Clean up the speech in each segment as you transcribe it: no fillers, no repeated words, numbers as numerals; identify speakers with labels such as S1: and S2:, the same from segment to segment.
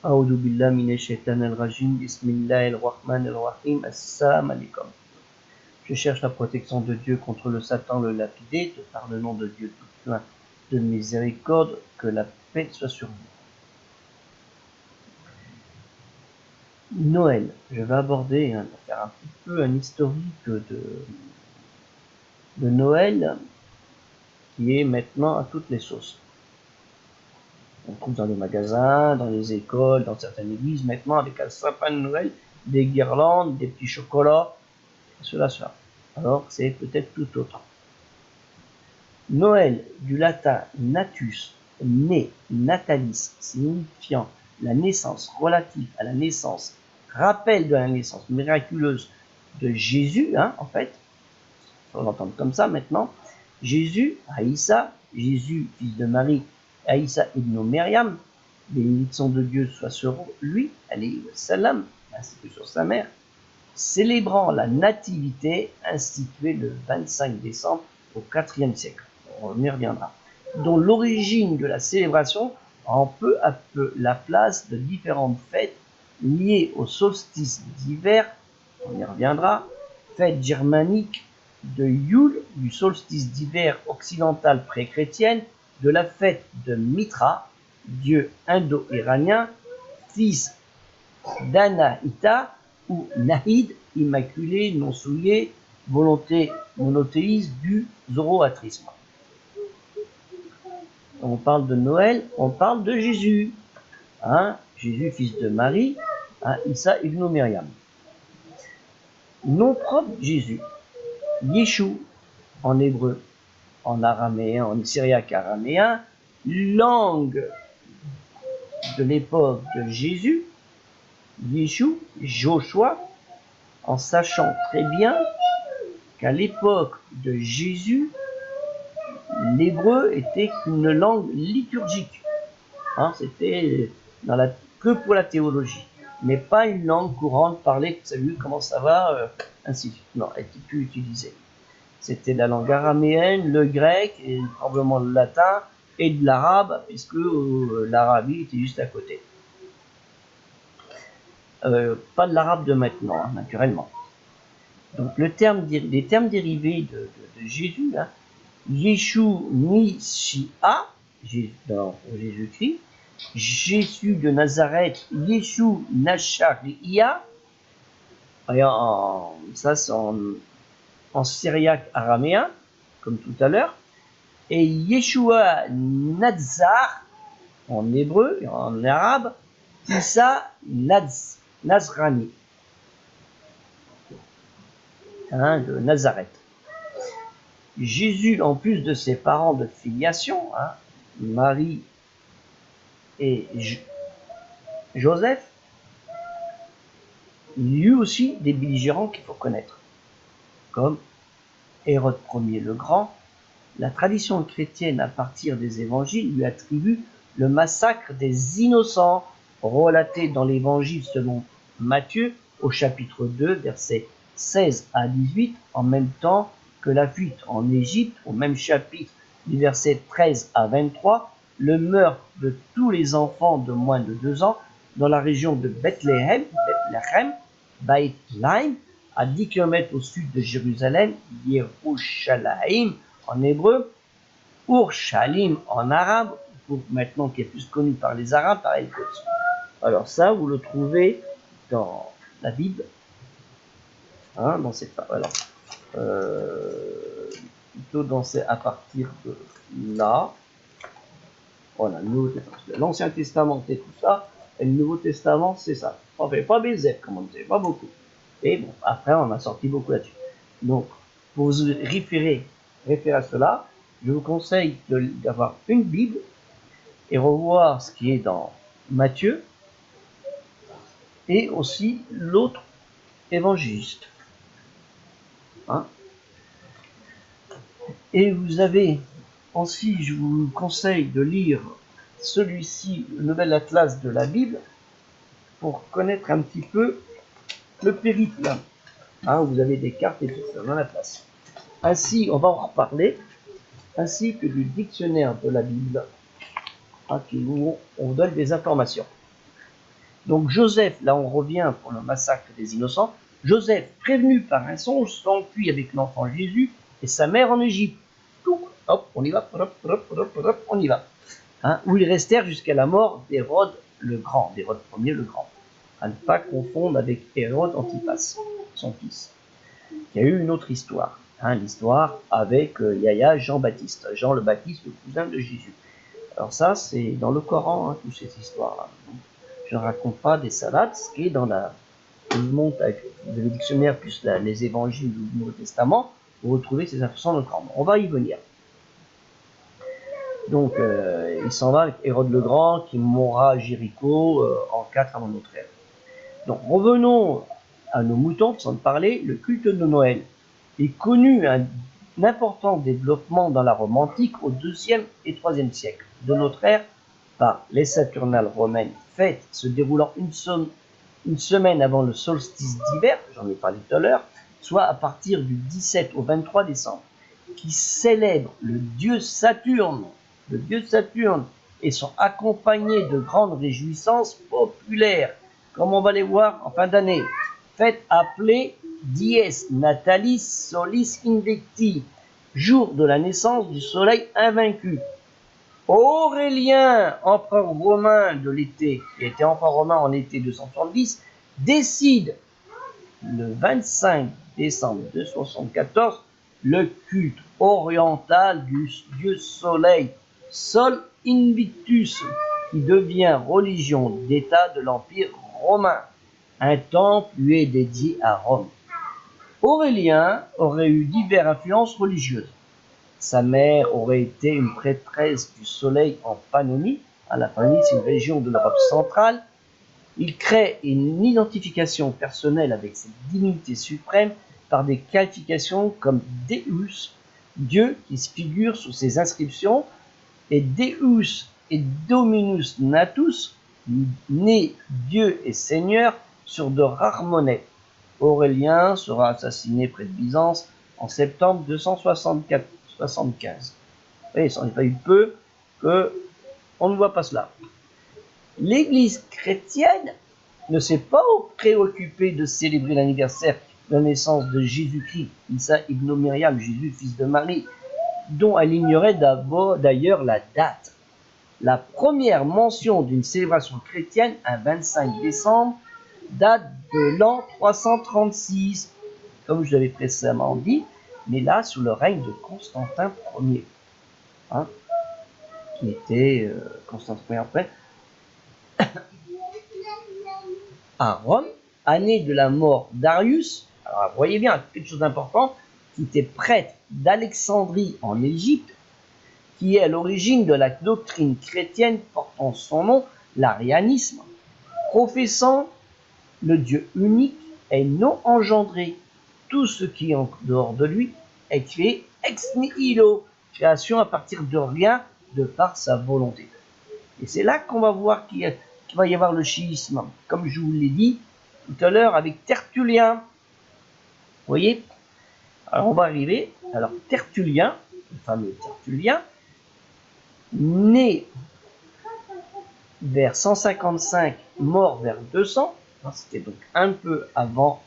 S1: A'udhu billah minash shaitanir rajim. Bismillahir rahmanir rahim. Assalamu alaikum. Je cherche la protection de Dieu contre le Satan, le lapidé, par le nom de Dieu tout plein de miséricorde, que la paix soit sur vous. Noël. Je vais aborder, faire un petit peu un historique de Noël qui est maintenant à toutes les sauces. On trouve dans les magasins, dans les écoles, dans certaines églises, maintenant avec un sapin de Noël, des guirlandes, des petits chocolats, cela. Alors c'est peut-être tout autre. Noël, du latin natus, né, natalis, signifiant la naissance, relative à la naissance, rappel de la naissance miraculeuse de Jésus, en fait, on l'entend comme ça maintenant. Jésus, Aïssa, Jésus, fils de Marie, Aïssa ibn Myriam, bénédiction de Dieu soit sur lui, alayhi wa sallam, ainsi que sur sa mère, célébrant la nativité instituée le 25 décembre au IVe siècle. On y reviendra. Dont l'origine de la célébration prend peu à peu la place de différentes fêtes liées au solstice d'hiver, on y reviendra, fête germanique de Yule, du solstice d'hiver occidental pré-chrétienne, de la fête de Mitra, dieu indo-iranien, fils d'Anahita, ou Nahid, immaculé, non souillé, volonté monothéiste du zoroastrisme. On parle de Noël, on parle de Jésus. Jésus, fils de Marie, Issa ibn Myriam. Nom propre Jésus. Yeshua en hébreu, en araméen, en syriaque araméen, langue de l'époque de Jésus, Yeshua, Joshua, en sachant très bien qu'à l'époque de Jésus, l'hébreu était une langue liturgique. C'était que pour la théologie, mais pas une langue courante parlée, salut, comment ça va, ainsi de suite. Non, elle n'était plus utilisée. C'était la langue araméenne, le grec, et probablement le latin, et de l'arabe, puisque l'Arabie était juste à côté. Pas de l'arabe de maintenant, naturellement. Donc les termes dérivés de Jésus, Yeshua Mishia, Jésus-Christ, Jésus de Nazareth, Yeshua Nacharia, ça c'est en syriaque araméen, comme tout à l'heure, et Yeshua Nazar, en hébreu et en arabe, Issa Nazrani, de Nazareth. Jésus, en plus de ses parents de filiation, Marie et Joseph, il y eut aussi des belligérants qu'il faut connaître, comme Hérode Ier le Grand. La tradition chrétienne, à partir des évangiles, lui attribue le massacre des innocents, relaté dans l'évangile selon Matthieu, au chapitre 2, versets 16 à 18, en même temps que la fuite en Égypte, au même chapitre, du verset 13 à 23, le meurtre de tous les enfants de moins de 2 ans dans la région de Bethléem, Beit-Laim, à 10 km au sud de Jérusalem, Yerushalayim en hébreu, Urshalim en arabe, maintenant qui est plus connu par les Arabes, par El-Quds. Alors ça, vous le trouvez dans la Bible, dans cette alors, plutôt à partir de là. Voilà, l'Ancien Testament c'est tout ça, et le Nouveau Testament c'est ça. On fait pas BZ, comme on disait, pas beaucoup. Et bon, après on a sorti beaucoup là-dessus. Donc, pour vous référer à cela, je vous conseille d'avoir une Bible et revoir ce qui est dans Matthieu et aussi l'autre évangéliste. Et vous avez aussi, je vous conseille de lire celui-ci, le Nouvel Atlas de la Bible, pour connaître un petit peu le périple. Vous avez des cartes et tout ça dans la place. Ainsi, on va en reparler, ainsi que du dictionnaire de la Bible, qui on donne des informations. Donc Joseph, là on revient pour le massacre des innocents, Joseph, prévenu par un songe, s'enfuit avec l'enfant Jésus et sa mère en Égypte. Hop, on y va, hop, on y va. Hein, où ils restèrent jusqu'à la mort d'Hérode le Grand, d'Hérode Ier le Grand. À ne pas confondre avec Hérode Antipas, son fils. Il y a eu une autre histoire, hein, l'histoire avec Yahya Jean-Baptiste, Jean le Baptiste, le cousin de Jésus. Alors ça, c'est dans le Coran, hein, toutes ces histoires-là. Je ne raconte pas des salades, ce qui est dans la... Je vous montre avec le dictionnaire plus les évangiles du Nouveau Testament, vous retrouvez ces informations dans le Coran. On va y venir. Donc, il s'en va avec Hérode le Grand, qui mourra à Jéricho en 4 avant notre ère. Donc, revenons à nos moutons, sans parler, le culte de Noël est connu un important développement dans la Rome antique au IIe et IIIe siècle de notre ère par les Saturnales romaines, fêtes se déroulant une semaine avant le solstice d'hiver, j'en ai parlé tout à l'heure, soit à partir du 17 au 23 décembre, qui célèbrent le dieu Saturne et sont accompagnés de grandes réjouissances populaires, comme on va les voir en fin d'année. Fête appelée Dies Natalis Solis Invicti, jour de la naissance du soleil invaincu. Aurélien, empereur romain de l'été, qui était empereur romain en été 270, décide le 25 décembre 274 le culte oriental du dieu soleil, Sol Invictus, qui devient religion d'État de l'Empire romain. Un temple lui est dédié à Rome. Aurélien aurait eu diverses influences religieuses. Sa mère aurait été une prêtresse du soleil en Pannonie. La Pannonie, c'est une région de l'Europe centrale. Il crée une identification personnelle avec cette divinité suprême par des qualifications comme Deus, Dieu, qui se figure sur ses inscriptions, et Deus et Dominus Natus, né Dieu et Seigneur, sur de rares monnaies. Aurélien sera assassiné près de Byzance en septembre 275. Oui, ça n'est pas eu peu qu'on ne voit pas cela. L'Église chrétienne ne s'est pas préoccupée de célébrer l'anniversaire de la naissance de Jésus-Christ, Isa ibn Myriam, Jésus, fils de Marie, dont elle ignorait d'ailleurs la date. La première mention d'une célébration chrétienne, un 25 décembre, date de l'an 336, comme je l'avais précédemment dit, mais là sous le règne de Constantin Ier, hein, qui était Constantin Ier après, à Rome, année de la mort d'Arius. Alors vous voyez bien, quelque chose d'important, qui était prêtre d'Alexandrie en Égypte, qui est à l'origine de la doctrine chrétienne portant son nom, l'arianisme, professant le Dieu unique est non engendré. Tout ce qui est en dehors de lui est créé ex nihilo, création à partir de rien, de par sa volonté. Et c'est là qu'on va voir qu'il va y avoir le chiisme, comme je vous l'ai dit tout à l'heure avec Tertullien. Vous voyez? Alors on va arriver. Alors Tertullien, le fameux Tertullien, né vers 155, mort vers 200, c'était donc un peu avant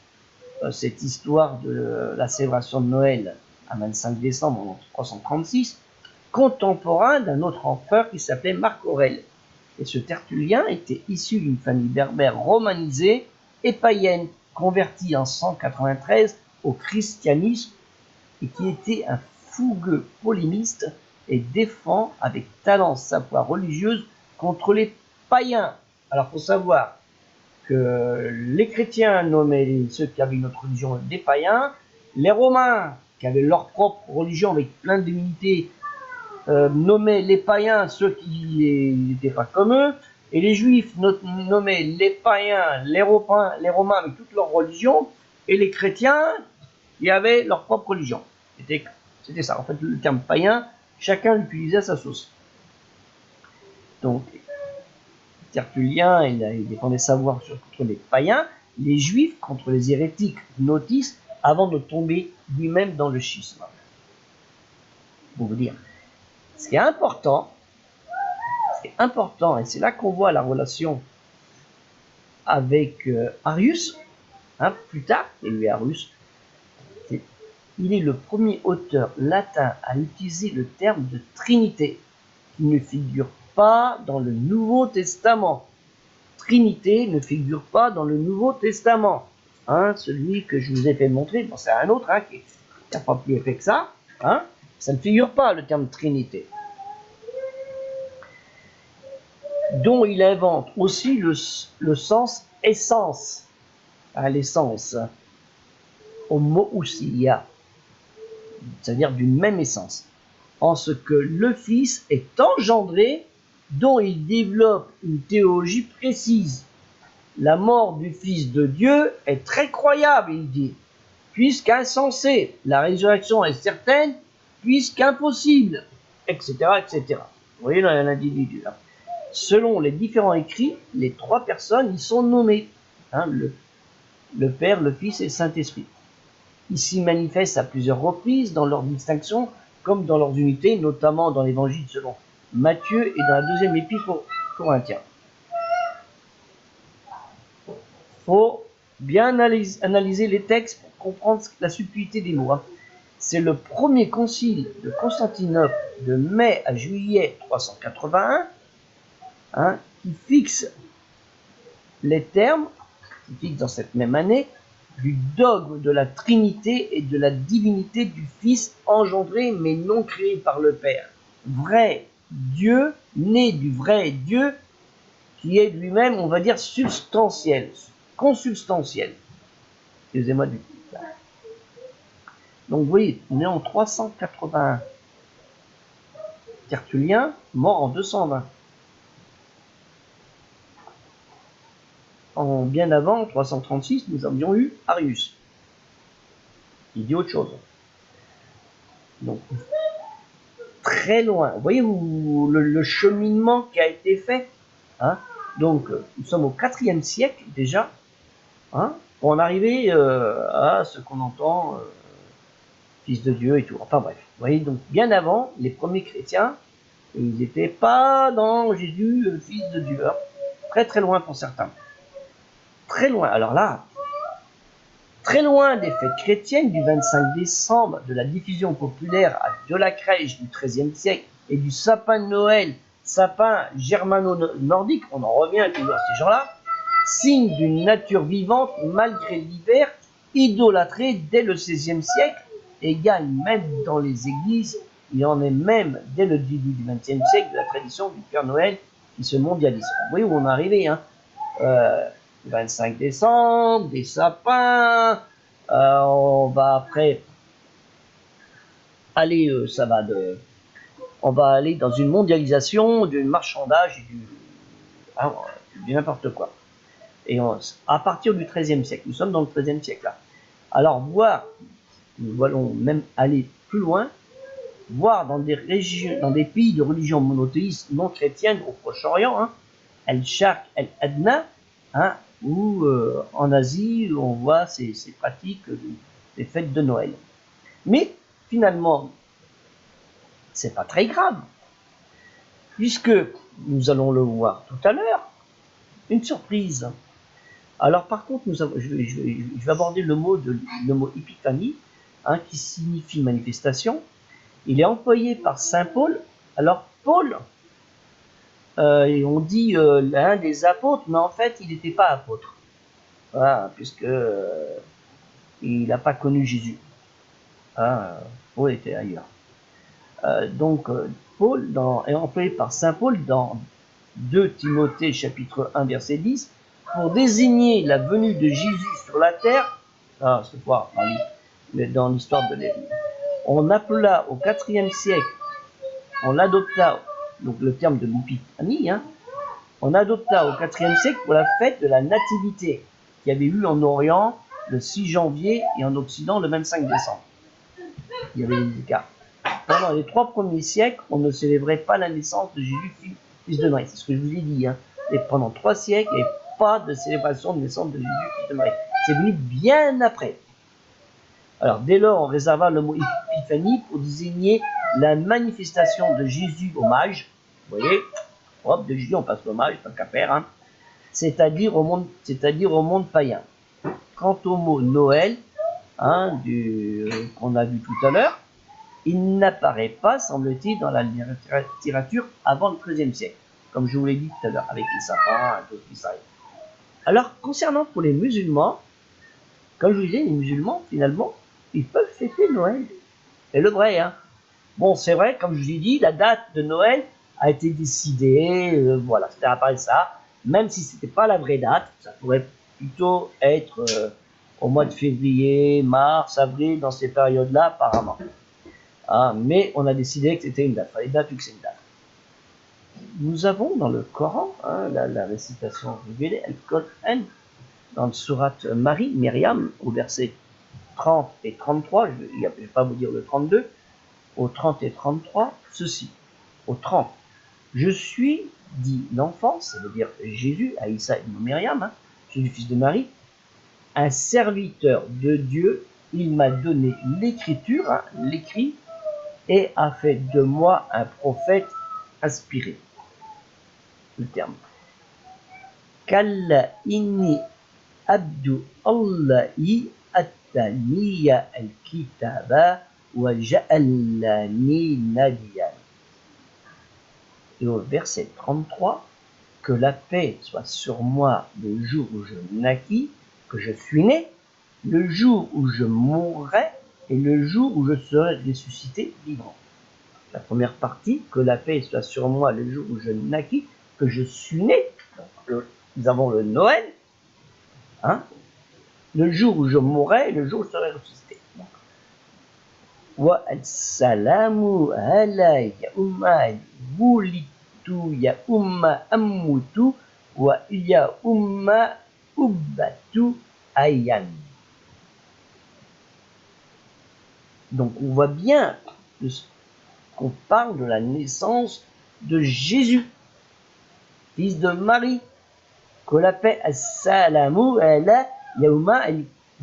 S1: cette histoire de la célébration de Noël à 25 décembre en 336, contemporain d'un autre empereur qui s'appelait Marc Aurèle. Et ce Tertullien était issu d'une famille berbère romanisée et païenne, convertie en 193 au christianisme et qui était un fougueux polémiste et défend avec talent sa foi religieuse contre les païens. Alors, il faut savoir que les chrétiens nommaient ceux qui avaient une autre religion des païens, les Romains, qui avaient leur propre religion avec plein de divinités, nommaient les païens ceux qui n'étaient pas comme eux, et les Juifs nommaient les païens, les Romains avec toute leur religion, et les chrétiens qui avaient leur propre religion. C'était ça. En fait, le terme païen, chacun l'utilisait à sa sauce. Donc, Tertullien, il défendait savoir contre les païens, les juifs contre les hérétiques gnotistes, avant de tomber lui-même dans le schisme. Pour vous dire, ce qui est important, et c'est là qu'on voit la relation avec Arius, hein, plus tard, il y a eu Arius. Il est le premier auteur latin à utiliser le terme de Trinité, qui ne figure pas dans le Nouveau Testament. Trinité ne figure pas dans le Nouveau Testament. Hein, celui que je vous ai fait montrer, bon, c'est un autre hein, qui n'a pas plus effet que ça. Hein, ça ne figure pas le terme Trinité. Dont il invente aussi le sens essence, hein, l'essence, homoousia, c'est-à-dire d'une même essence, en ce que le Fils est engendré, dont il développe une théologie précise. La mort du Fils de Dieu est très croyable, il dit, puisqu'insensée. La résurrection est certaine, puisqu'impossible, etc., etc. Vous voyez l'individu là. Selon les différents écrits, les trois personnes y sont nommées, hein, le Père, le Fils et le Saint-Esprit. Ils s'y manifestent à plusieurs reprises dans leur distinction comme dans leurs unités, notamment dans l'évangile selon Matthieu et dans la deuxième épître aux Corinthiens. Il faut bien analyser les textes pour comprendre la subtilité des mots. C'est le premier concile de Constantinople de mai à juillet 381 hein, qui fixe les termes, qui fixe dans cette même année, du dogme de la Trinité et de la divinité du Fils engendré mais non créé par le Père. Vrai Dieu, né du vrai Dieu, qui est lui-même, on va dire, substantiel, consubstantiel. Excusez-moi du coup. Donc vous voyez, on est en 381. Tertullien, mort en 220. En bien avant, en 336, nous avions eu Arius. Il dit autre chose. Donc, très loin. Vous voyez le cheminement qui a été fait. Hein, donc, nous sommes au IVe siècle déjà. Hein, pour en arriver à ce qu'on entend, Fils de Dieu et tout. Enfin bref. Vous voyez, donc bien avant, les premiers chrétiens, ils n'étaient pas dans Jésus, Fils de Dieu. Hein, très très loin pour certains. Très loin. Alors là, très loin des fêtes chrétiennes du 25 décembre, de la diffusion populaire de la crèche du XIIIe siècle et du sapin de Noël, sapin germano-nordique, on en revient toujours à ces gens-là, signe d'une nature vivante malgré l'hiver, idolâtrée dès le XVIe siècle et gagne même dans les églises. Il en est même dès le début du XXe siècle de la tradition du Père Noël qui se mondialise. Vous voyez où on est arrivé, hein. 25 décembre, des sapins, on va après aller, on va aller dans une mondialisation du marchandage et du n'importe quoi. Et à partir du XIIIe siècle, nous sommes dans le XIIIe siècle là. Alors nous allons même aller plus loin, voir dans des régions, dans des pays de religion monothéiste non chrétienne au Proche-Orient, hein, El-Sharq, El-Adna, hein, ou en Asie, où on voit ces pratiques des fêtes de Noël. Mais finalement, c'est pas très grave, puisque nous allons le voir tout à l'heure, une surprise. Alors par contre, je vais aborder le mot épiphanie, hein, qui signifie manifestation. Il est employé par saint Paul. Alors Paul, et on dit l'un des apôtres, mais en fait il n'était pas apôtre, voilà, puisque il n'a pas connu Jésus. Paul était ailleurs. Donc Paul est employé par saint Paul dans 2 Timothée chapitre 1 verset 10 pour désigner la venue de Jésus sur la terre. C'est quoi dans l'histoire de l'Église. On appela au IVe siècle, on adopta donc le terme de l'épiphanie, hein, on adopta au IVe siècle pour la fête de la Nativité, qui avait eu en Orient le 6 janvier et en Occident le 25 décembre. Il y avait des écarts. Pendant les 3 premiers siècles, on ne célébrait pas la naissance de Jésus, fils de Marie. C'est ce que je vous ai dit. Hein. Et pendant 3 siècles, il n'y avait pas de célébration de naissance de Jésus, fils de Marie. C'est venu bien après. Alors, dès lors, on réserva le mot épiphanie pour désigner la manifestation de Jésus au mage. Vous voyez, hop, de Jésus, on passe l'hommage, tant qu'à faire. Hein. c'est-à-dire au monde païen. Quant au mot Noël, qu'on a vu tout à l'heure, il n'apparaît pas, semble-t-il, dans la littérature avant le XIIIe siècle, comme je vous l'ai dit tout à l'heure, avec les sapins et tout ce qui s'arrête. Alors, concernant pour les musulmans, comme je vous disais, les musulmans, finalement, ils peuvent fêter Noël. C'est le vrai, hein. Bon, c'est vrai, comme je vous ai dit, la date de Noël a été décidée, voilà, c'était après ça, même si c'était pas la vraie date, ça pourrait plutôt être au mois de février, mars, avril, dans ces périodes-là, apparemment. Mais on a décidé que c'était une date, il fallait bien fixer une date. Nous avons dans le Coran, la récitation révélée, Al-Qur'an, dans le sourate Myriam, au verset 30 et 33, je ne vais pas vous dire le 32, au 30 et 33, ceci. Au 30, je suis, dit l'enfant, ça veut dire Jésus, Aïssa ibn Myriam, Jésus fils de Marie, un serviteur de Dieu, il m'a donné l'écriture, l'écrit, et a fait de moi un prophète inspiré. Le terme. Kalla inni abdu Allahi attaniya al-kitaba wa ja'alani nadiyan. Et au verset 33, que la paix soit sur moi le jour où je naquis, que je suis né, le jour où je mourrai et le jour où je serai ressuscité vivant. La première partie, que la paix soit sur moi le jour où je naquis, que je suis né. Nous avons le Noël, le jour où je mourrai et le jour où je serai ressuscité. Wa al-salamu alayya umma wulitu ya umma amutu wa ya umma ubbatu ayyan. Donc on voit bien qu'on parle de la naissance de Jésus, fils de Marie, que la paix as-salamu ala yauma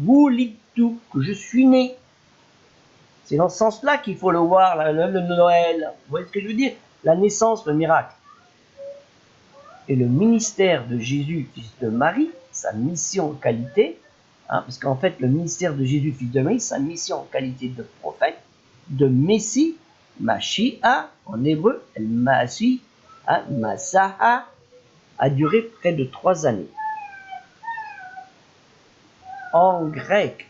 S1: wulitu, que je suis né. C'est dans ce sens-là qu'il faut le voir, le Noël. Vous voyez ce que je veux dire? La naissance, le miracle. Et le ministère de Jésus, fils de Marie, sa mission en qualité, parce qu'en fait, le ministère de Jésus, fils de Marie, sa mission en qualité de prophète, de Messie, Mashiach, en hébreu, El Masih, Masaha, a duré près de 3 années. En grec,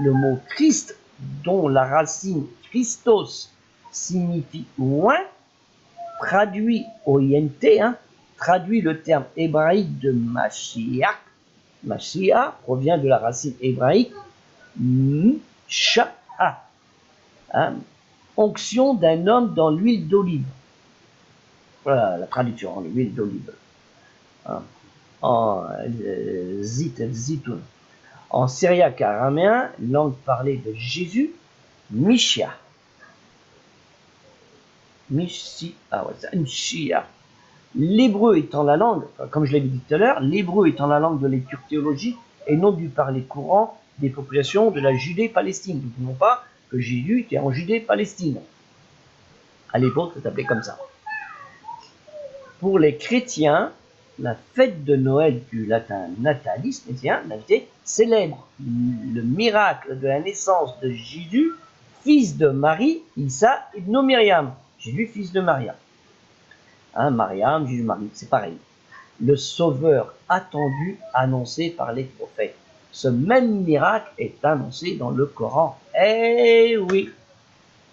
S1: le mot Christ, dont la racine Christos signifie loin, traduit au INT, traduit le terme hébraïque de Mashiach. Mashiach provient de la racine hébraïque Msha'a, onction d'un homme dans l'huile d'olive. Voilà la traduction, l'huile d'olive. En zitoun. En syriaque araméen, langue parlée de Jésus, Mishia. Mishia. L'hébreu étant la langue, comme je l'avais dit tout à l'heure, l'hébreu étant la langue de lecture théologique et non du parler courant des populations de la Judée-Palestine. N'oublions pas que Jésus était en Judée-Palestine. À l'époque, ça s'appelait comme ça. Pour les chrétiens, la fête de Noël, du latin natalis, célèbre le miracle de la naissance de Jésus, fils de Marie, Issa ibn Myriam. Jésus, fils de Maria. Mariam, Jésus, Marie, c'est pareil. Le sauveur attendu, annoncé par les prophètes. Ce même miracle est annoncé dans le Coran. Eh oui!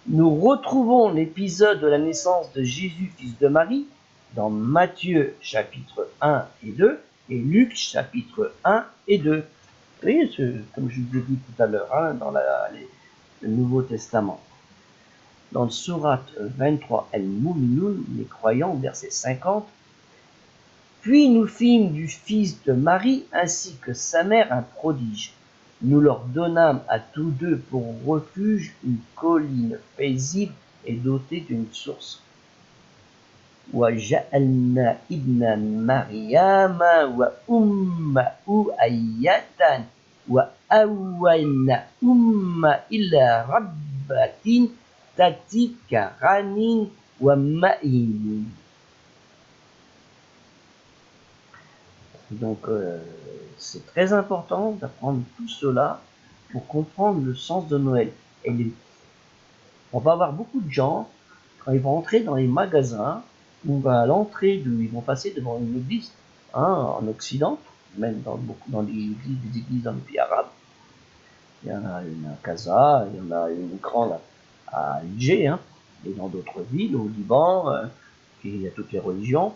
S1: Nous retrouvons l'épisode de la naissance de Jésus, fils de Marie, dans Matthieu chapitre 1 et 2 et Luc chapitre 1 et 2. Vous voyez, comme je vous ai dit tout à l'heure, dans le Nouveau Testament. Dans le sourate 23, Al-Mu'minun, les croyants, verset 50, puis nous fîmes du fils de Marie ainsi que sa mère un prodige. Nous leur donnâmes à tous deux pour refuge une colline paisible et dotée d'une source. Wa ja'alna ibna Maryama wa ummahu ayatan wa awwalna umma illa rabbatin tati karanin wa ma'in. Donc c'est très important d'apprendre tout cela pour comprendre le sens de Noël. On va avoir beaucoup de gens, quand ils vont entrer dans les magasins, ou à l'entrée, ils vont passer devant une église, en Occident, même dans des églises dans les pays arabes. Il y en a une à Casa, il y en a une grande à Alger, et dans d'autres villes, au Liban, il y a toutes les religions.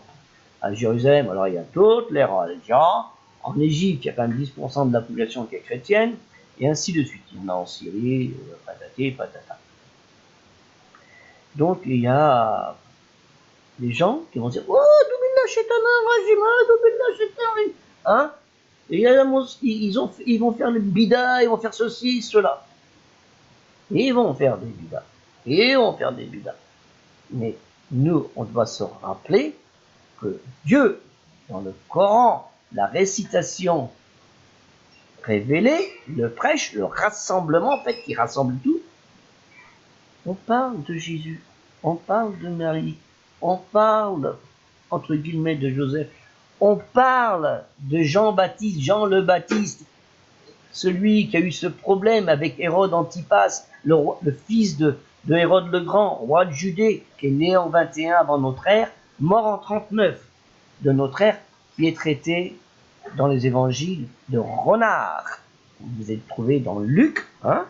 S1: À Jérusalem, alors il y a toutes les religions. En Égypte, il y a quand même 10% de la population qui est chrétienne, et ainsi de suite. Il y en a en Syrie, patati, patata. Donc il y a des gens qui vont dire « Oh, Doubillah Shetana, Rajima, Doubillah Shetana !» Hein? Et ils vont faire le bida, ils vont faire ceci, cela. Ils vont faire des bidas. Ils vont faire des bidas. Mais nous, on doit se rappeler que Dieu, dans le Coran, la récitation révélée, le prêche, le rassemblement, en fait, qui rassemble tout, on parle de Jésus, on parle de Marie, on parle, entre guillemets, de Joseph, on parle de Jean-Baptiste, Jean le Baptiste, celui qui a eu ce problème avec Hérode Antipas, le fils de Hérode le Grand, roi de Judée, qui est né en 21 avant notre ère, mort en 39 de notre ère, qui est traité dans les évangiles de renard. Vous êtes trouvé dans Luc,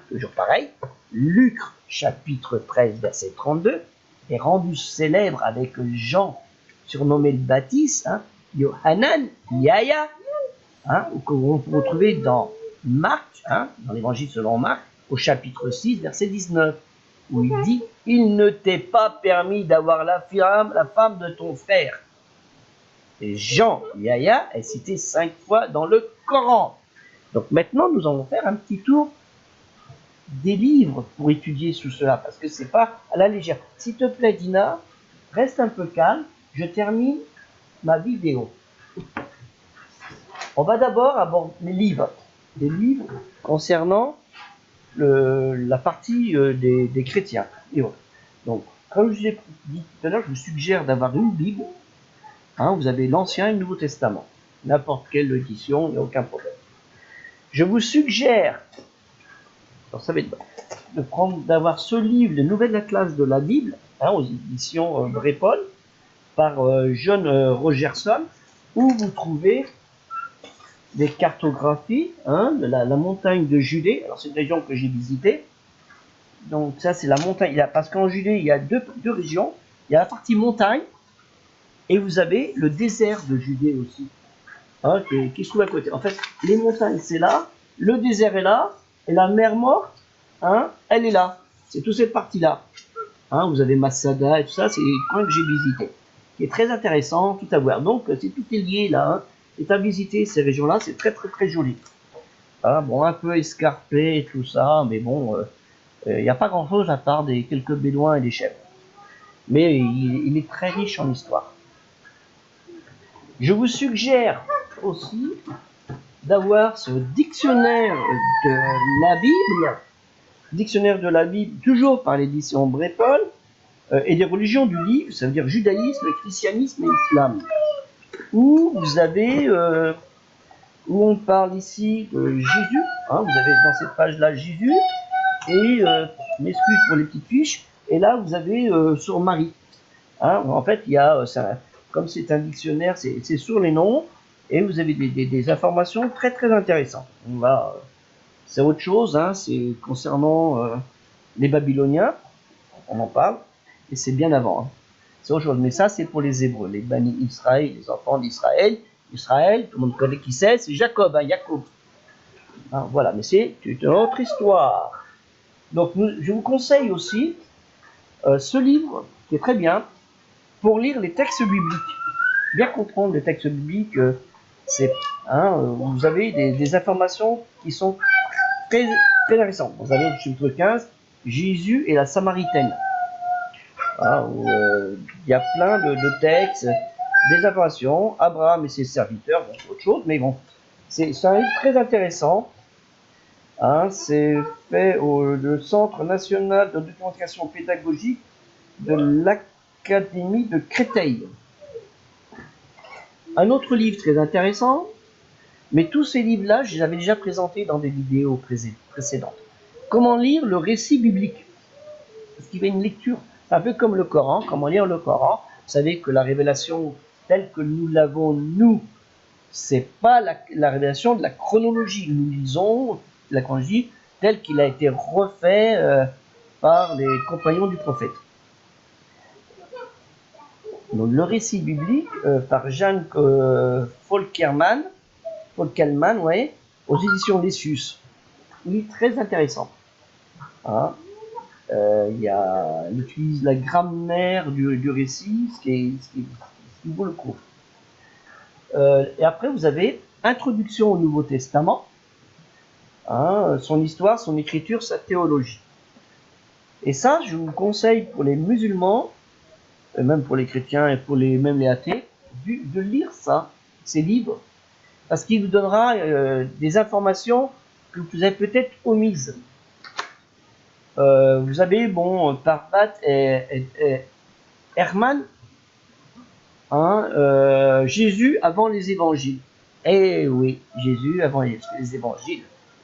S1: toujours pareil, Luc chapitre 13 verset 32, est rendu célèbre avec Jean, surnommé le Baptiste, Yohanan, Yahya, qu'on peut retrouver dans Marc, dans l'évangile selon Marc, au chapitre 6, verset 19, où il dit « Il ne t'est pas permis d'avoir la femme de ton frère ». Et Jean, Yahya, est cité 5 fois dans le Coran. Donc maintenant, nous allons faire un petit tour des livres pour étudier tout cela, parce que c'est pas à la légère. S'il te plaît, Dina, reste un peu calme, je termine ma vidéo. On va d'abord aborder les livres. Des livres concernant la partie des chrétiens. Et voilà. Donc, comme je l'ai dit tout à l'heure, je vous suggère d'avoir une Bible. Vous avez l'Ancien et le Nouveau Testament. N'importe quelle édition, il n'y a aucun problème. Je vous suggère, alors ça va être d'avoir ce livre, les Nouvelles Atlas de la Bible, aux éditions Brépol, par John Rogerson, où vous trouvez des cartographies de la montagne de Judée. Alors c'est une région que j'ai visitée. Donc ça c'est la montagne. Parce qu'en Judée il y a deux régions. Il y a la partie montagne et vous avez le désert de Judée aussi, qui se trouve à côté. En fait, les montagnes c'est là, le désert est là, et la mer morte, elle est là. C'est toute cette partie-là. Vous avez Masada et tout ça, c'est les coins que j'ai visités, qui est très tout à voir. Donc c'est tout est lié là. C'est à visiter ces régions-là, c'est très très très joli. Bon, un peu escarpé et tout ça, mais bon, il n'y a pas grand-chose à part quelques bédouins et des chèvres. Mais il est très riche en histoire. Je vous suggère aussi d'avoir ce dictionnaire de la Bible, toujours par l'édition Brépol, et des religions du livre, ça veut dire judaïsme, christianisme et islam, où vous avez, où on parle ici de Jésus, vous avez dans cette page-là Jésus, et m'excuse pour les petites fiches, et là vous avez sur Marie. En fait, il y a, comme c'est un dictionnaire, c'est sur les noms, et vous avez des informations très très intéressantes. C'est autre chose, c'est concernant les Babyloniens, on en parle, et c'est bien avant. C'est autre chose, mais ça c'est pour les Hébreux, les Bani Israël, les enfants d'Israël. Israël, tout le monde connaît qui c'est Jacob, Jacob. Voilà, mais c'est une autre histoire. Donc je vous conseille aussi ce livre, qui est très bien, pour lire les textes bibliques. Bien comprendre les textes bibliques, vous avez des informations qui sont très, très intéressantes. Vous avez au chapitre 15, Jésus et la Samaritaine. Où il y a plein de textes, des informations, Abraham et ses serviteurs, c'est autre chose, mais bon, c'est un livre très intéressant. C'est fait au Centre national de documentation pédagogique de l'Académie de Créteil. Un autre livre très intéressant, mais tous ces livres-là, je les avais déjà présentés dans des vidéos précédentes. Comment lire le récit biblique? Parce qu'il y a une lecture, un peu comme le Coran, comment lire le Coran. Vous savez que la révélation telle que nous l'avons, nous, c'est pas la révélation de la chronologie. Nous lisons la chronologie telle qu'il a été refait par les compagnons du prophète. Donc, le récit biblique par Jeanne Folkelman, ouais, aux éditions Lessius. Il est très intéressant. Hein, il utilise la grammaire du récit, ce qui vaut le coup. Et après, vous avez Introduction au Nouveau Testament, hein, son histoire, son écriture, sa théologie. Et ça, je vous conseille pour les musulmans, et même pour les chrétiens et pour même les athées, de lire ça, ces livres, parce qu'il vous donnera des informations que vous avez peut-être omises. Vous avez, bon, Parvat et Herman, hein, Jésus avant les évangiles. Eh oui, Jésus avant les évangiles.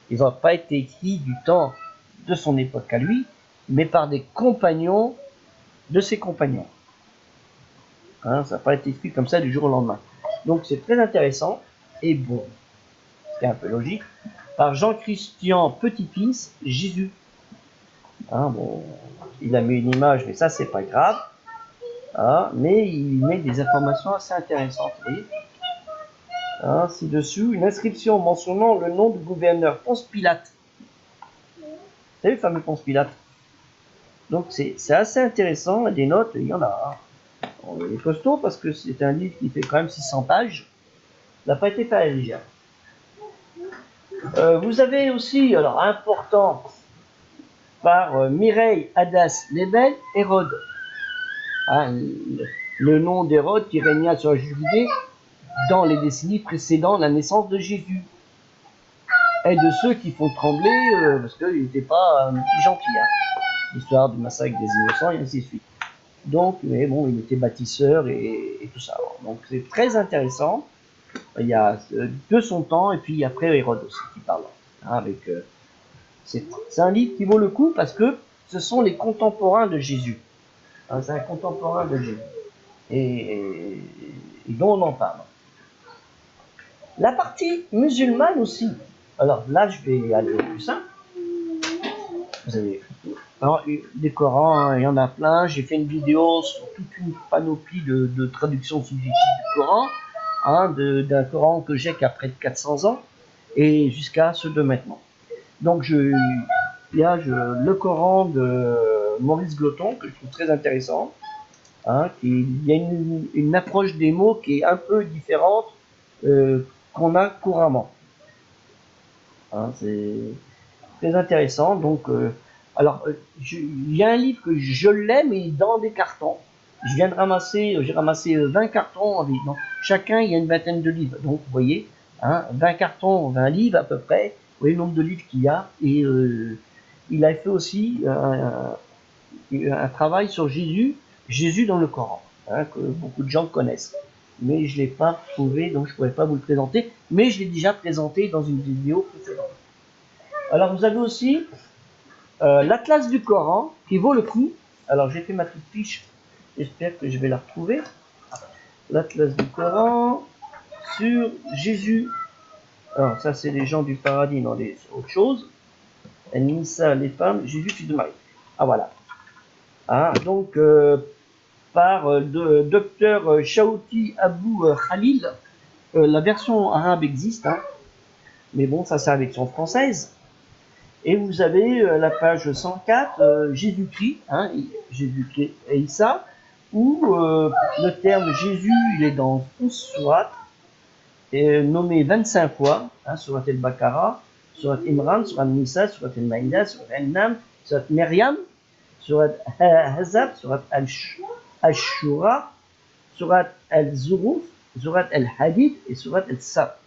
S1: Ils n'ont pas été écrits du temps de son époque à lui, mais par des compagnons de ses compagnons. Hein, ça n'a pas été écrit comme ça du jour au lendemain. Donc c'est très intéressant, et bon, c'est un peu logique, par Jean-Christian Petit-Fils, Jésus. Hein, bon, il a mis une image, mais ça c'est pas grave. Hein, mais il met des informations assez intéressantes. Vous voyez, hein, ci-dessous, une inscription mentionnant le nom du gouverneur Ponce Pilate. Vous savez, le fameux Ponce Pilate. Donc c'est assez intéressant, des notes, il y en a. Hein. Il est costaud parce que c'est un livre qui fait quand même 600 pages. Il n'a pas été fait à la légère. Vous avez aussi, alors important, par Mireille Hadas Lebel, Hérode. Hein, le nom d'Hérode qui régna sur la Judée dans les décennies précédant la naissance de Jésus. Et de ceux qui font trembler, parce qu'il n'était pas un petit gentil. Hein. L'histoire du massacre des innocents et ainsi de suite. Donc, mais bon, il était bâtisseur et tout ça. Donc c'est très intéressant. Il y a de son temps et puis après Hérode aussi qui parle. Hein, avec, c'est un livre qui vaut le coup parce que ce sont les contemporains de Jésus. Hein, c'est un contemporain de Jésus. Et dont on en parle. La partie musulmane aussi. Alors là, je vais aller plus simple. Vous avez alors, des Corans, hein, il y en a plein. J'ai fait une vidéo sur toute une panoplie de traductions subjectives du Coran, hein, d'un Coran que j'ai qu'à près de 400 ans, et jusqu'à ceux de maintenant. Donc, il y a le Coran de Maurice Gloton, que je trouve très intéressant. Hein, il y a une approche des mots qui est un peu différente qu'on a couramment. Hein, c'est très intéressant. Donc, alors, il y a un livre que je l'ai, mais dans des cartons. Je viens de ramasser, j'ai ramassé 20 cartons. Donc, chacun, il y a une vingtaine de livres. Donc, vous voyez, hein, 20 cartons, 20 livres à peu près. Vous voyez le nombre de livres qu'il y a. Et il a fait aussi un travail sur Jésus dans le Coran, hein, que beaucoup de gens connaissent. Mais je ne l'ai pas trouvé, donc je ne pourrais pas vous le présenter. Mais je l'ai déjà présenté dans une vidéo précédente. Alors, vous avez aussi l'Atlas du Coran, qui vaut le coup. Alors, j'ai fait ma petite fiche. J'espère que je vais la retrouver. L'Atlas du Coran sur Jésus. Alors, ça, c'est les gens du paradis, non, les autres choses. Nissa, les femmes, Jésus, fils de Marie. Ah, voilà. Ah, donc, par Dr Shaouti Abou Khalil. La version arabe existe, hein, mais bon, ça c'est la version française. Et vous avez la page 104, Jésus-Christ, hein, Jésus-Christ et Issa, où le terme Jésus, il est dans 11 sourates, nommé 25 fois, hein, Surat al-Baqarah, Surat Imran, Surat Nisa, Surat al-Maïda, Surat al-Nam, Surat Maryam, Surat al-Hazab, Surat al-Shura, Surat al-Zuruf, Surat al-Hadid et Surat al-Saf.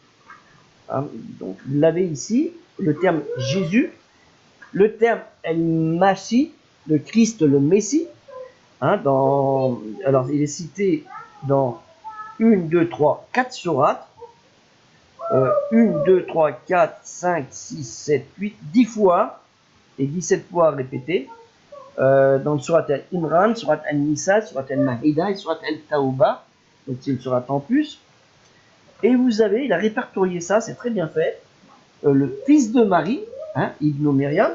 S1: Hein, donc vous l'avez ici, le terme Jésus, le terme El-Masih, le Christ, le Messie. Hein, alors il est cité dans 1, 2, 3, 4 sourates. 1, 2, 3, 4, 5, 6, 7, 8, 10 fois, et 17 fois répétées, dans le surat al-Imran, surat al-Nisa, surat al-Mahida et surat al-Tawbah, donc c'est une surat en plus. Et vous avez, il a répertorié ça, c'est très bien fait, le fils de Marie, hein, Ibn Myriam,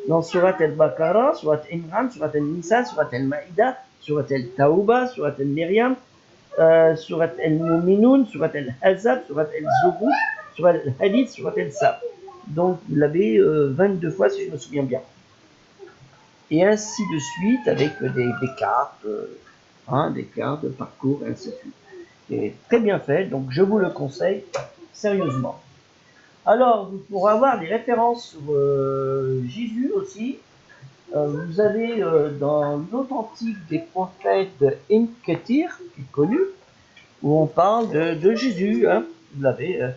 S1: dans surat al-Baqarah, surat al-Imran, surat al-Nisa, surat al-Mahida, surat al-Tawbah, surat al-Myriam, surat al-Mu'minun, surat al-Hazab, surat al-Zukhruf, surat al-Hadid, surat al-Sab. Donc vous l'avez 22 fois si je me souviens bien. Et ainsi de suite avec des cartes, des cartes de parcours, et ainsi de suite. C'est très bien fait, donc je vous le conseille sérieusement. Alors, pour avoir des références sur Jésus aussi, vous avez dans l'Authentique des prophètes de Ibn Kathir, qui est connu, où on parle de Jésus. Hein. Vous l'avez.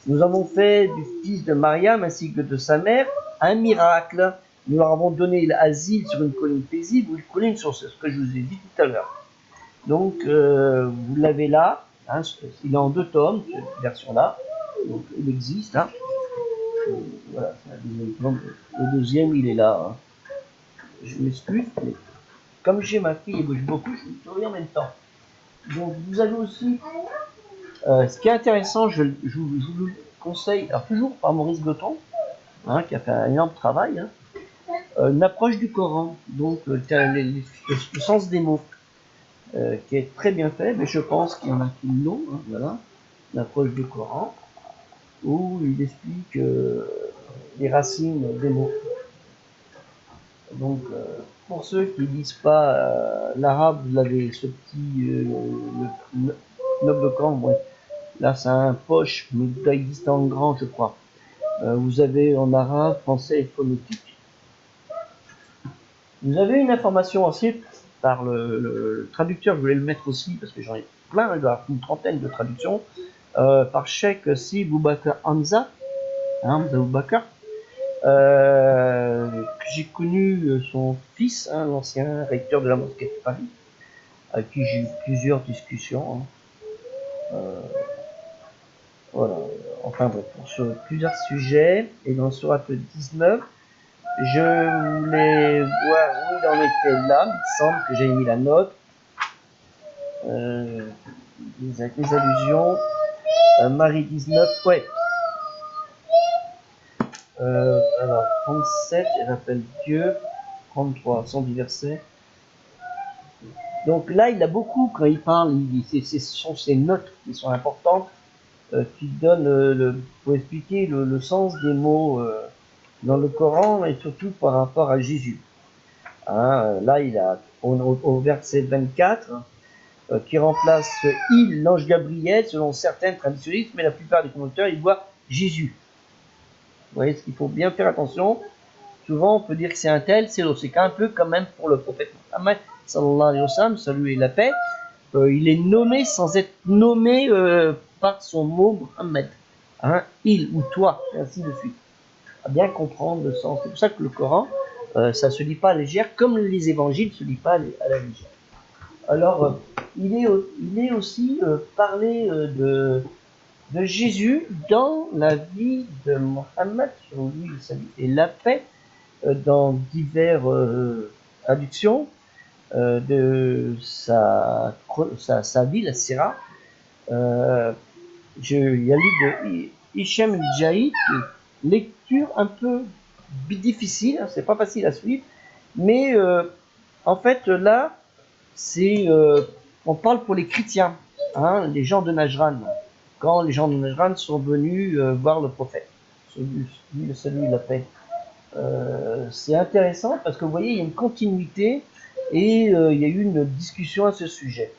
S1: Nous avons fait du fils de Mariam ainsi que de sa mère un miracle. Nous leur avons donné l'asile sur une colline paisible ou une colline sur ce que je vous ai dit tout à l'heure. Donc, vous l'avez là. Hein, il est en 2 tomes, cette version-là. Donc, il existe. Hein. Voilà, c'est la deuxième tome. Le deuxième, il est là. Hein. Je m'excuse, mais comme j'ai ma fille et bouge beaucoup, je ne souris en même temps. Donc, vous avez aussi, ce qui est intéressant, je vous le conseille, alors toujours par Maurice Goton, hein, qui a fait un énorme travail, hein, une approche du Coran, donc le sens des mots, qui est très bien fait, mais je pense qu'il y en a qui l'ont, hein, voilà, l'approche du Coran, où il explique les racines des mots. Donc, pour ceux qui ne lisent pas l'arabe, vous avez ce petit noble camp, ouais. Là, c'est un poche, mais il doit exister en grand, je crois. Vous avez en arabe, français et phonétique. Vous avez une information aussi par le traducteur, je voulais le mettre aussi, parce que j'en ai plein, il doit y avoir une trentaine de traductions, par Cheikh Si Boubacar Hamza, Hamza Boubacar, que j'ai connu son fils, hein, l'ancien recteur de la mosquée de Paris, avec qui j'ai eu plusieurs discussions. Hein. Voilà, enfin bref, sur plusieurs sujets, et dans Sourate 19, je voulais voir où il en était là, il me semble que j'ai mis la note, avec les allusions, Marie 19, ouais. Alors, 37, il rappelle Dieu, 33, 110 versets. Donc là, il a beaucoup, quand il parle, ce sont ces notes qui sont importantes, qui donnent, pour expliquer le sens des mots dans le Coran, et surtout par rapport à Jésus. Hein, là, il a, au verset 24, qui remplace il, l'ange Gabriel, selon certains traditionnistes, mais la plupart des commentateurs, ils voient Jésus. Vous voyez, ce qu'il faut bien faire attention. Souvent, on peut dire que c'est un tel, c'est l'autre. C'est un peu quand même pour le prophète Mohammed, sallallahu alayhi wa sallam, salut et la paix. Il est nommé sans être nommé par son mot Mohammed. Hein, il ou toi, et ainsi de suite. À bien comprendre le sens. C'est pour ça que le Coran, ça ne se lit pas à la légère, comme les évangiles ne se lisent pas à la légère. Alors, il est aussi parlé de Jésus dans la vie de Mohammed, sur lui et la paix, dans diverses traductions de sa vie, la Sira. Il y a lu de Hichem el-Jaïd, lecture un peu difficile, hein, c'est pas facile à suivre, mais en fait là, c'est on parle pour les chrétiens, hein, les gens de Najran, quand les gens de Najran sont venus voir le prophète, le salut et la paix. C'est intéressant parce que vous voyez, il y a une continuité et il y a eu une discussion à ce sujet.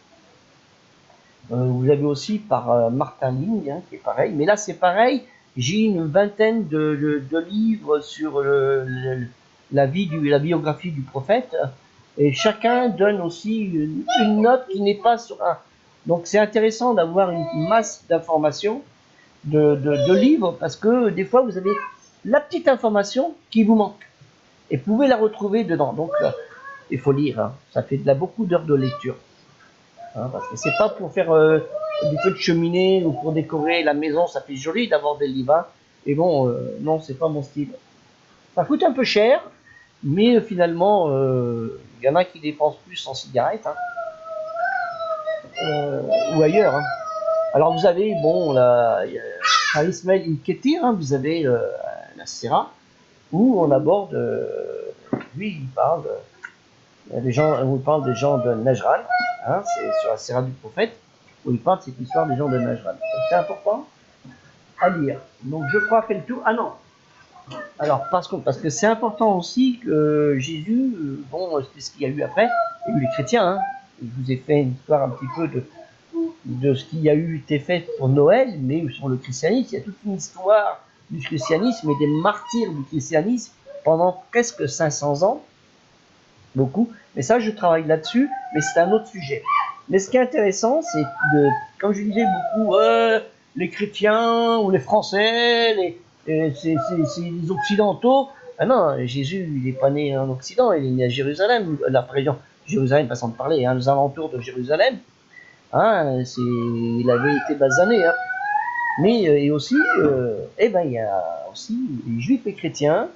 S1: Vous avez aussi par Martin Ling, hein, qui est pareil, mais là c'est pareil, j'ai une vingtaine de livres sur la biographie du prophète, et chacun donne aussi une note qui n'est pas sur un. Donc c'est intéressant d'avoir une masse d'informations, de livres, parce que des fois vous avez la petite information qui vous manque, et vous pouvez la retrouver dedans. Donc il faut lire, hein. Ça fait beaucoup d'heures de lecture. Hein, parce que c'est pas pour faire du feu de cheminée ou pour décorer la maison, ça fait joli d'avoir des livres. Et bon, non, c'est pas mon style. Ça coûte un peu cher, mais finalement, il y en a qui dépensent plus en cigarettes hein, ou ailleurs. Hein. Alors vous avez, bon, à Ismaël Inketi, hein, vous avez la Sira, où on aborde, lui il parle, on parle des gens de Najran, hein, c'est sur la Sira du prophète, où il parle de cette histoire des gens de Najran. Donc c'est important à lire. Donc je crois qu'elle tour. Ah non. Alors parce que c'est important aussi que Jésus, bon, c'est ce qu'il y a eu après, il y a eu les chrétiens. Hein. Je vous ai fait une histoire un petit peu de ce qui a été fait pour Noël, mais sur le christianisme, il y a toute une histoire du christianisme et des martyrs du christianisme pendant presque 500 ans, beaucoup. Mais ça, je travaille là-dessus, mais c'est un autre sujet. Mais ce qui est intéressant, c'est comme je disais beaucoup, les chrétiens ou les Français, c'est les Occidentaux. Ah non, Jésus, il n'est pas né en Occident, il est né à Jérusalem, la région Jérusalem, façon de parler, hein, les alentours de Jérusalem. Hein, il avait été basané. Hein. Mais et aussi, eh ben, il y a aussi les Juifs et chrétiens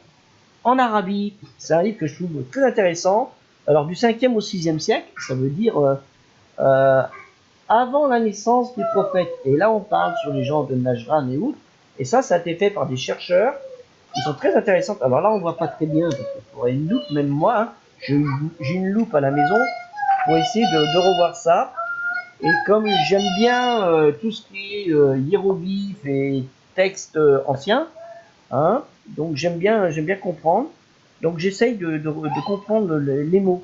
S1: en Arabie. C'est un livre que je trouve très intéressant. Alors du 5e au 6e siècle, ça veut dire avant la naissance du prophète. Et là, on parle sur les gens de Najran et autres. Et ça a été fait par des chercheurs qui sont très intéressants. Alors là, on ne voit pas très bien parce qu'il faudrait une loupe. Même moi, hein, j'ai une loupe à la maison pour essayer de revoir ça. Et comme j'aime bien tout ce qui est hiéroglyphes et textes anciens, hein, donc j'aime bien comprendre. Donc j'essaye de comprendre les mots.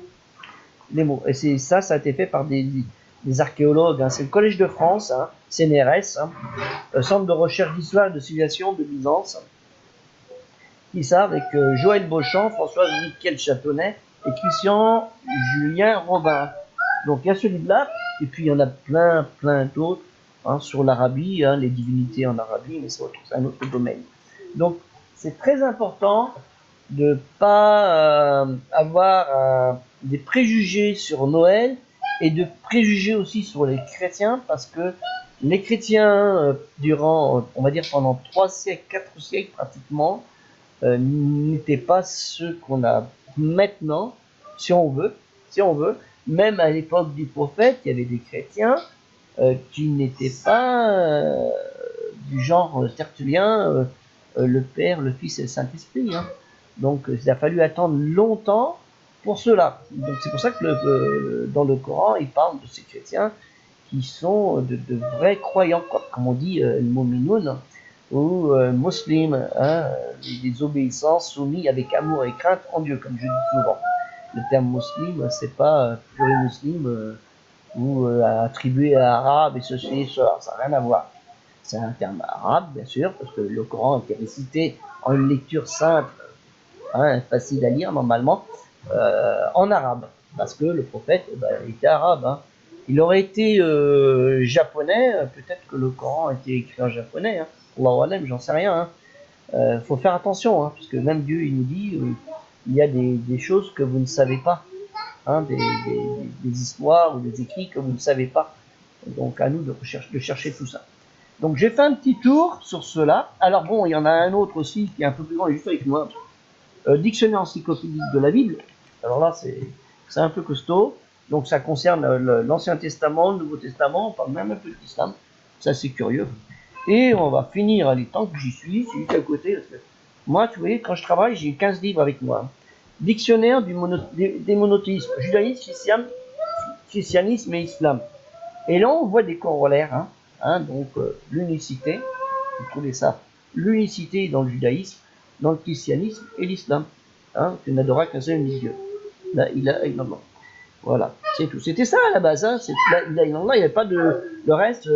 S1: Et c'est ça a été fait par des archéologues. Hein. C'est le Collège de France, hein, CNRS, hein, Centre de recherche d'histoire et de civilisation de Byzance, qui ça avec Joël Beauchamp, François-Michel Châtonnet et Christian Julien Robin. Donc il y a ce livre-là, et puis il y en a plein d'autres hein, sur l'Arabie, hein, les divinités en Arabie, mais c'est un autre domaine. Donc c'est très important de ne pas avoir des préjugés sur Noël et de préjugés aussi sur les chrétiens, parce que les chrétiens, durant, on va dire pendant 3 siècles, 4 siècles pratiquement, n'étaient pas ceux qu'on a maintenant, si on veut. Même à l'époque du prophète, il y avait des chrétiens qui n'étaient pas du genre tertullien, le Père, le Fils et le Saint-Esprit. Hein. Donc il a fallu attendre longtemps pour cela. Donc c'est pour ça que dans le Coran, il parle de ces chrétiens qui sont de vrais croyants, quoi. Comme on dit le mot minoun, ou musulmans, hein, des obéissances soumis avec amour et crainte en Dieu, comme je dis souvent. Le terme musulman, c'est pas plurimuslim ou attribué à arabe et ceci et cela, ça n'a rien à voir. C'est un terme arabe, bien sûr, parce que le Coran était récité en une lecture simple, hein, facile à lire normalement, en arabe, parce que le prophète était arabe. Hein. Il aurait été japonais, peut-être que le Coran a été écrit en japonais. Hein. Allahu alam, j'en sais rien. Faut faire attention, hein, parce que même Dieu, il nous dit, il y a des choses que vous ne savez pas, hein, des histoires ou des écrits que vous ne savez pas. Donc à nous de chercher tout ça. Donc j'ai fait un petit tour sur cela. Alors bon, il y en a un autre aussi qui est un peu plus grand, juste avec moi. Dictionnaire encyclopédique de la Bible. Alors là, c'est un peu costaud. Donc ça concerne l'Ancien Testament, le Nouveau Testament, on parle même un peu de l'islam. Ça, c'est curieux. Et on va finir, allez, tant que j'y suis, c'est juste à côté. Parce que moi, tu vois, quand je travaille, j'ai 15 livres avec moi. Dictionnaire des monothéismes, judaïsme, christianisme et islam. Et là, on voit des corollaires. Donc, l'unicité, vous trouvez ça, l'unicité dans le judaïsme, dans le christianisme et l'islam. Tu n'adoras qu'un seul Dieu. Là, voilà, c'est tout. C'était ça à la base. Il n'y avait pas le reste.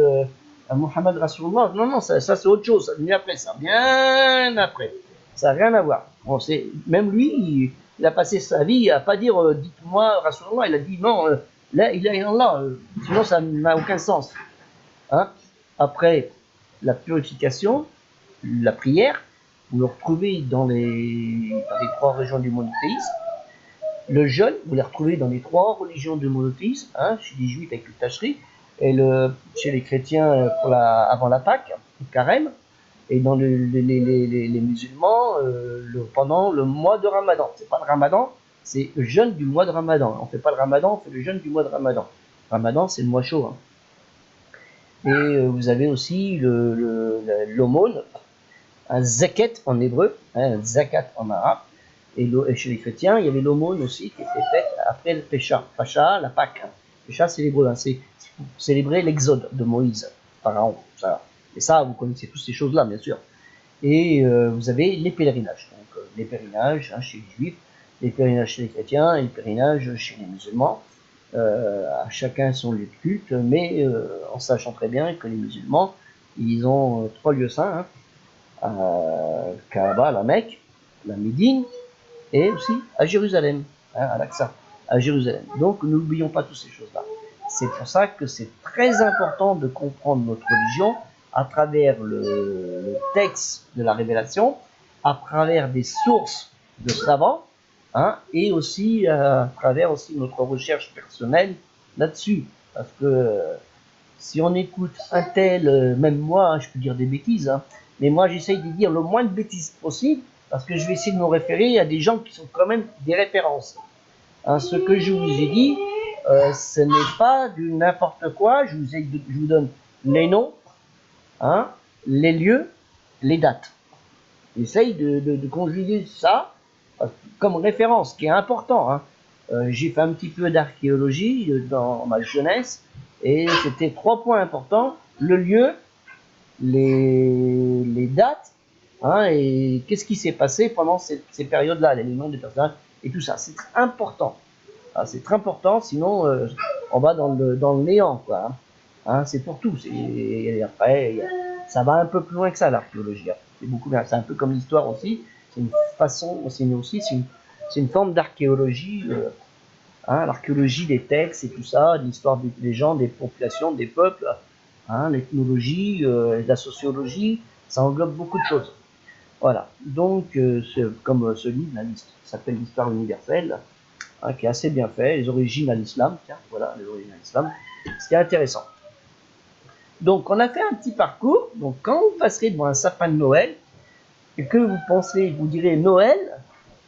S1: Mohammed Rasulullah. Non, ça c'est autre chose. Ça vient après, ça. Bien après. Ça n'a rien à voir. Bon, même lui, il a passé sa vie à pas dire dites-moi Rasulullah. Il a dit non, là, il est Allah. Sinon, ça n'a aucun sens. Hein. Après la purification, la prière, vous le retrouvez dans les 3 régions du monothéisme. Le jeûne, vous les retrouvez dans les 3 religions du monothéisme, chez les juifs avec le tachri. et chez les chrétiens avant la Pâque, le carême, et dans les musulmans pendant le mois de Ramadan. C'est pas le Ramadan, c'est le jeûne du mois de Ramadan. On fait pas le Ramadan, on fait le jeûne du mois de Ramadan. Ramadan, c'est le mois chaud. Hein. Et vous avez aussi l'aumône, un zakat en hébreu, un zakat en arabe. Et chez les chrétiens, il y avait l'aumône aussi qui était faite après le Pécha. Pacha, la Pâque. Pécha, c'est l'hébreu. Hein. C'est pour célébrer l'exode de Moïse, Pharaon. Ça. Et ça, vous connaissez toutes ces choses-là, bien sûr. Et vous avez les pèlerinages. Donc, les pèlerinages chez les juifs, les pèlerinages chez les chrétiens, et les pèlerinages chez les musulmans. À chacun son lieu de culte, mais en sachant très bien que les musulmans, ils ont 3 lieux saints. Hein, Kaaba, la Mecque, la Médine, et aussi à Jérusalem, hein, à l'Aqsa, à Jérusalem. Donc n'oublions pas toutes ces choses-là. C'est pour ça que c'est très important de comprendre notre religion à travers le texte de la révélation, à travers des sources de savants, hein, et aussi à travers aussi notre recherche personnelle là-dessus. Parce que si on écoute un tel, même moi, hein, je peux dire des bêtises, hein, mais moi j'essaye de dire le moins de bêtises possible, parce que je vais essayer de me référer à des gens qui sont quand même des références. Hein, ce que je vous ai dit, ce n'est pas du n'importe quoi, je vous donne les noms, hein, les lieux, les dates. J'essaye de conjuguer ça comme référence, qui est important. Hein. J'ai fait un petit peu d'archéologie dans ma jeunesse, et c'était 3 points importants: le lieu, les dates, hein, et qu'est-ce qui s'est passé pendant ces périodes-là, les noms des personnages et tout ça. C'est important. Ah, c'est très important, sinon on va dans le néant, quoi. Hein. Hein, c'est pour tout. Et après, ça va un peu plus loin que ça, l'archéologie. Hein. C'est beaucoup bien. C'est un peu comme l'histoire aussi. C'est une façon, c'est une forme d'archéologie. Hein, l'archéologie des textes et tout ça, l'histoire des gens, des populations, des peuples, hein, l'ethnologie, la sociologie, ça englobe beaucoup de choses. Voilà. Donc, comme ce livre, là, s'appelle l'Histoire universelle, hein, qui est assez bien fait, les origines à l'islam, tiens, voilà, les origines à l'islam, ce qui est intéressant. Donc, on a fait un petit parcours. Donc, quand vous passerez devant un sapin de Noël, et que vous direz Noël,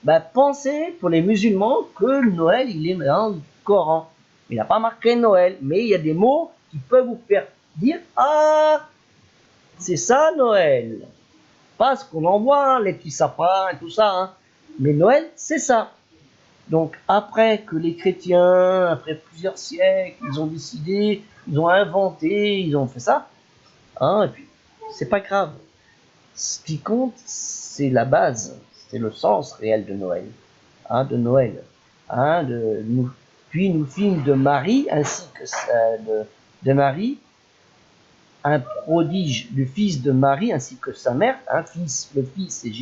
S1: ben, pensez pour les musulmans que le Noël, il est dans le Coran. Il n'a pas marqué Noël, mais il y a des mots qui peuvent vous faire dire ah, c'est ça Noël. Pas ce qu'on en voit, hein, les petits sapins et tout ça, hein. Mais Noël, c'est ça. Donc après que les chrétiens, après plusieurs siècles, ils ont décidé, ils ont inventé, ils ont fait ça, hein, et puis c'est pas grave. Ce qui compte, c'est la base, c'est le sens réel de Noël, hein, hein, puis nous fîmes de Marie ainsi que de Marie un prodige du fils de Marie ainsi que sa mère, le fils c'est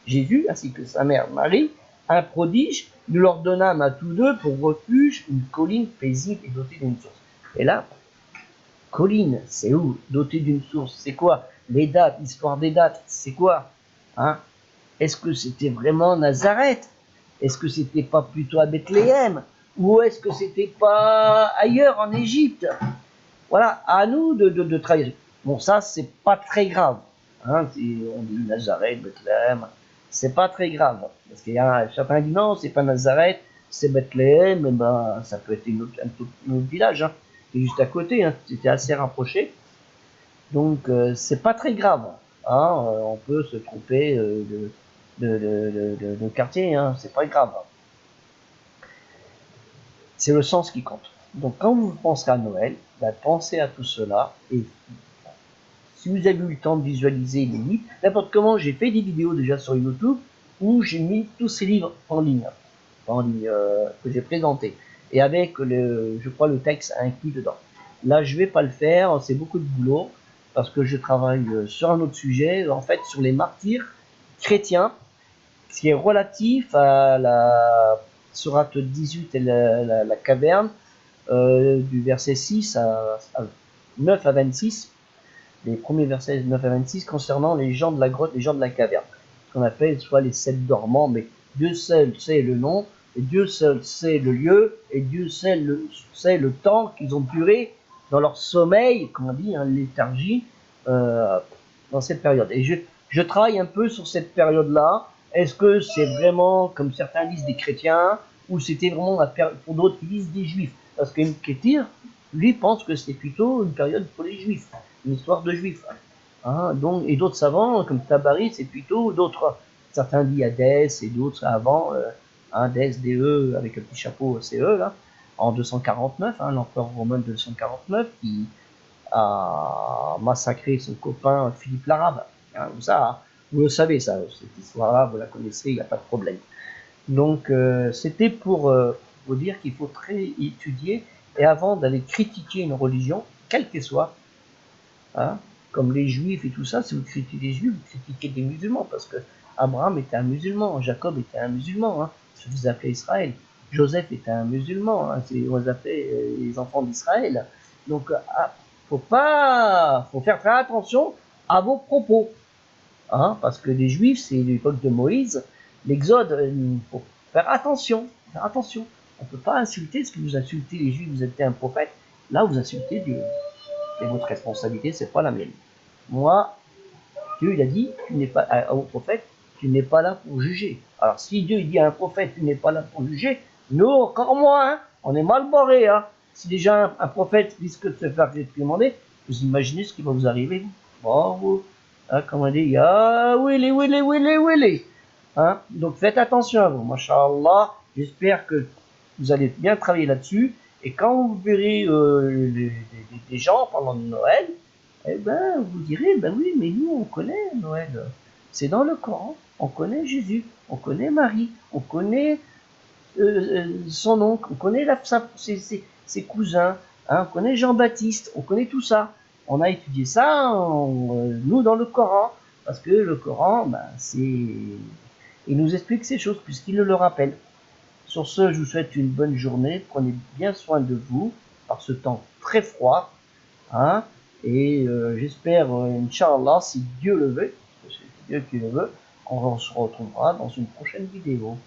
S1: Jésus ainsi que sa mère Marie, un prodige. Nous leur donnâmes à tous deux pour refuge une colline paisible et dotée d'une source. Et là, colline, c'est où? Dotée d'une source, c'est quoi? Les dates, l'histoire des dates, c'est quoi? Hein? Est-ce que c'était vraiment Nazareth? Est-ce que c'était pas plutôt à Bethléem? Ou est-ce que c'était pas ailleurs en Égypte? Voilà, à nous de trahir. Bon, ça, c'est pas très grave. Hein, on dit Nazareth, Bethléem, c'est pas très grave. Parce qu'il y a certains qui disent non, c'est pas Nazareth, c'est Bethléem, et ben, ça peut être un autre village, hein, qui est juste à côté, hein, c'était assez rapproché. Donc, c'est pas très grave. Hein, on peut se tromper de quartier, hein, c'est pas grave. C'est le sens qui compte. Donc, quand vous penserez à Noël, ben, pensez à tout cela et si vous avez eu le temps de visualiser les livres, n'importe comment, j'ai fait des vidéos déjà sur YouTube où j'ai mis tous ces livres en ligne que j'ai présentés. Et avec, je crois, le texte inclus dedans. Là, je vais pas le faire, c'est beaucoup de boulot, parce que je travaille sur un autre sujet, en fait, sur les martyrs chrétiens, ce qui est relatif à la sourate 18 et la caverne, du verset 6 à 9 à 26, les premiers versets 9 à 26 concernant les gens de la grotte, les gens de la caverne, ce qu'on appelle soit les 7 dormants, mais Dieu seul sait le nom, et Dieu seul sait le lieu, et Dieu seul sait le temps qu'ils ont duré dans leur sommeil, comme on dit, hein, léthargie, dans cette période. Et je travaille un peu sur cette période-là. Est-ce que c'est vraiment, comme certains disent, des chrétiens, ou c'était vraiment pour d'autres qui disent des juifs? Parce que Ketir, lui, pense que c'est plutôt une période pour les juifs, une histoire de juifs. Hein, donc, et d'autres savants, comme Tabari, c'est plutôt d'autres. Certains disent Hadès et d'autres avant, Hadès, DE, avec un petit chapeau CE, là, en 249, hein, l'empereur romain de 249, qui a massacré son copain Philippe l'Arabe. Hein, ça, vous le savez, ça, cette histoire-là, vous la connaissez, il n'y a pas de problème. Donc, c'était pour vous dire qu'il faut très étudier, et avant d'aller critiquer une religion, quelle qu'elle soit, hein, comme les juifs et tout ça, si vous critiquez les juifs, vous critiquez des musulmans, parce que Abraham était un musulman, Jacob était un musulman, hein, je vous appelez Israël. Joseph était un musulman, hein, vous appelez les enfants d'Israël. Donc, faut faire très attention à vos propos, hein, parce que les juifs, c'est l'époque de Moïse, l'Exode, faut faire attention, faire attention. On ne peut pas insulter, ce que vous insultez les juifs, vous êtes un prophète, là vous insultez Dieu. Et votre responsabilité, c'est pas la mienne. Moi, Dieu, il a dit, tu n'es pas, au prophète, tu n'es pas là pour juger. Alors, si Dieu il dit à un prophète, tu n'es pas là pour juger, nous, encore moins, hein, on est mal barré. Hein. Si déjà un prophète risque de se faire réprimander, vous imaginez ce qui va vous arriver. Bon, vous, hein, comme on dit, ah, oui. Hein. Donc, faites attention à vous. Masha'Allah, j'espère que vous allez bien travailler là-dessus. Et quand vous verrez des gens pendant Noël, eh ben, vous direz, ben oui, mais nous, on connaît Noël. C'est dans le Coran. On connaît Jésus, on connaît Marie, on connaît son oncle, on connaît ses cousins, hein, on connaît Jean-Baptiste, on connaît tout ça. On a étudié ça, nous, dans le Coran, parce que le Coran, ben, il nous explique ces choses, puisqu'il le rappelle. Sur ce, je vous souhaite une bonne journée. Prenez bien soin de vous par ce temps très froid. Hein, et j'espère, Inch'Allah, si Dieu le veut, parce que c'est Dieu qui le veut, on se retrouvera dans une prochaine vidéo.